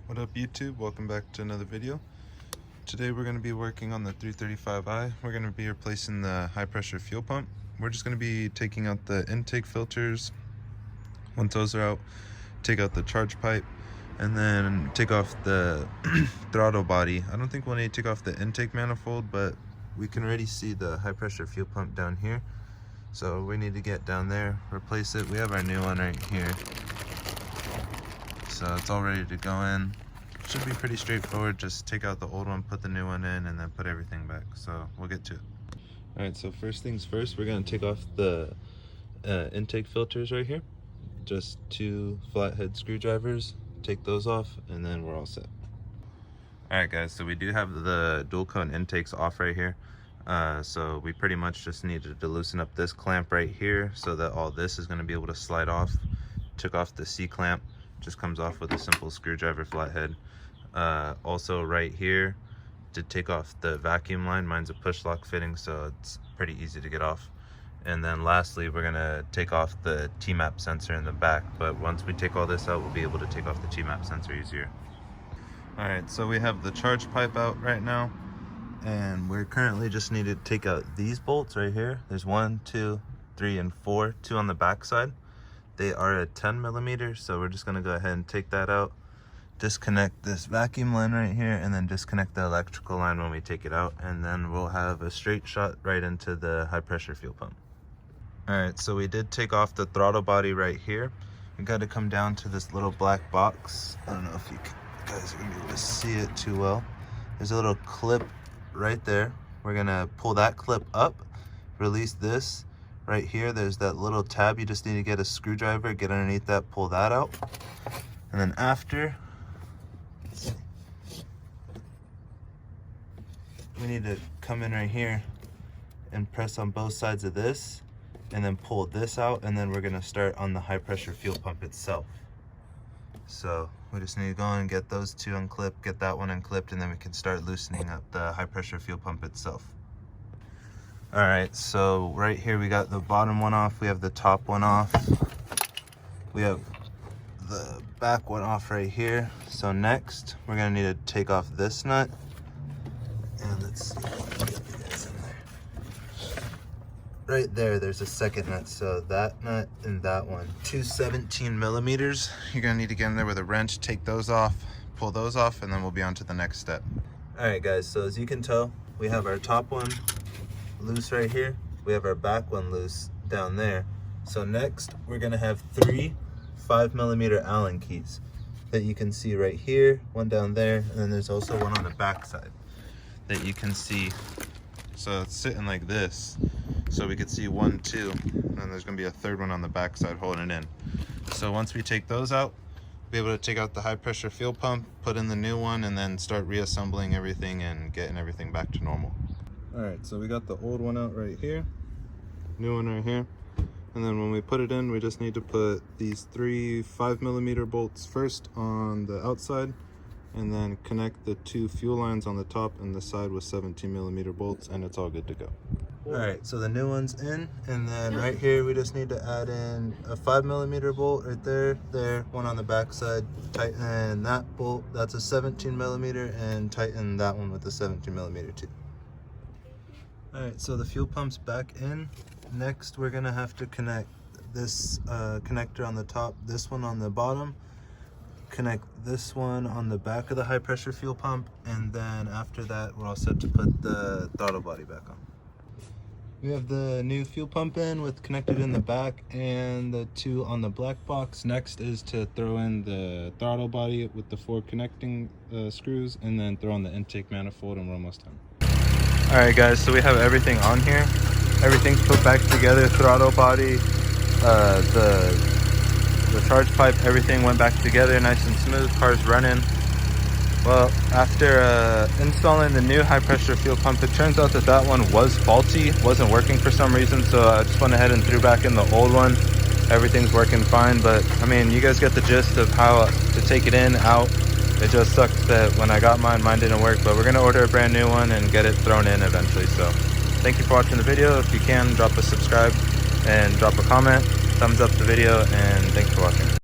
What up YouTube? Welcome back to another video. Today we're going to be working on the 335i. We're going to be replacing the high pressure fuel pump. We're just going to be taking out the intake filters. Once those are out, take out the charge pipe and then take off the throttle body. I don't think we'll need to take off the intake manifold, but we can already see the high pressure fuel pump down here. So we need to get down there, replace it. We have our new one right here. So it's all ready to go in. Should be pretty straightforward. Just take out the old one, put the new one in, and then put everything back. So we'll get to it. All right, so first things first, we're gonna take off the intake filters right here. Just 2 flathead screwdrivers. Take those off, and then we're all set. All right, guys, so we do have the dual cone intakes off right here. So we pretty much just needed to loosen up this clamp right here so that all this is gonna be able to slide off. Took off the C clamp. Just comes off with a simple screwdriver flathead. Also right here to take off the vacuum line. Mine's a push lock fitting, so it's pretty easy to get off. And then lastly, we're gonna take off the T-map sensor in the back, but once we take all this out, we'll be able to take off the T-map sensor easier. All right, so we have the charge pipe out right now, and we're currently just need to take out these bolts right here. There's 1, 2, 3, and 4, 2 on the back side. They are a 10 millimeter, so we're just gonna go ahead and take that out, disconnect this vacuum line right here, and then disconnect the electrical line when we take it out, and then we'll have a straight shot right into the high pressure fuel pump. All right, so we did take off the throttle body right here. We got to come down to this little black box. I don't know if you guys are gonna be able to see it too well. There's a little clip right there. We're gonna pull that clip up, release this. Right here, there's that little tab. You just need to get a screwdriver, get underneath that, pull that out. And then after, we need to come in right here and press on both sides of this and then pull this out, and then we're gonna start on the high pressure fuel pump itself. So we just need to go and get those 2 unclipped, get that one unclipped, and then we can start loosening up the high pressure fuel pump itself. All right, so right here we got the bottom one off, we have the top one off, we have the back one off right here. So next we're gonna need to take off this nut, and let's see if we can get you guys in there. Right there, there's a second nut, so that nut and that one, 2 17 millimeters. You're gonna need to get in there with a wrench, take those off, pull those off, and then we'll be on to the next step. All right guys, so as you can tell, we have our top one loose right here, we have our back one loose down there. So next we're gonna have 3 5 millimeter Allen keys that you can see right here, one down there, and then there's also one on the back side that you can see. So it's sitting like this, so we could see 1, 2, and then there's gonna be a third one on the back side holding it in. So once we take those out, we'll be able to take out the high pressure fuel pump, put in the new one, and then start reassembling everything and getting everything back to normal. All right, so we got the old one out right here, new one right here. And then when we put it in, we just need to put these 3 5 millimeter bolts first on the outside, and then connect the 2 fuel lines on the top and the side with 17 millimeter bolts, and it's all good to go. All right, so the new one's in, and then right here, we just need to add in a 5 millimeter bolt right there, one on the back side, tighten that bolt, that's a 17 millimeter, and tighten that one with a 17 millimeter too. All right, so the fuel pump's back in. Next, we're gonna have to connect this connector on the top, this one on the bottom, connect this one on the back of the high pressure fuel pump, and then after that, we're all set to put the throttle body back on. We have the new fuel pump in with connected in the back and the 2 on the black box. Next is to throw in the throttle body with the 4 connecting screws, and then throw on the intake manifold, and we're almost done. All right guys, so we have everything on here. Everything's put back together, throttle body, the charge pipe, everything went back together nice and smooth, car's running. Well, after installing the new high pressure fuel pump, it turns out that that one was faulty, wasn't working for some reason, so I just went ahead and threw back in the old one. Everything's working fine, but I mean, you guys get the gist of how to take it in, out. It just sucks that when I got mine didn't work, but we're gonna order a brand new one and get it thrown in eventually. So thank you for watching the video. If you can, drop a subscribe and drop a comment, thumbs up the video, and thanks for watching.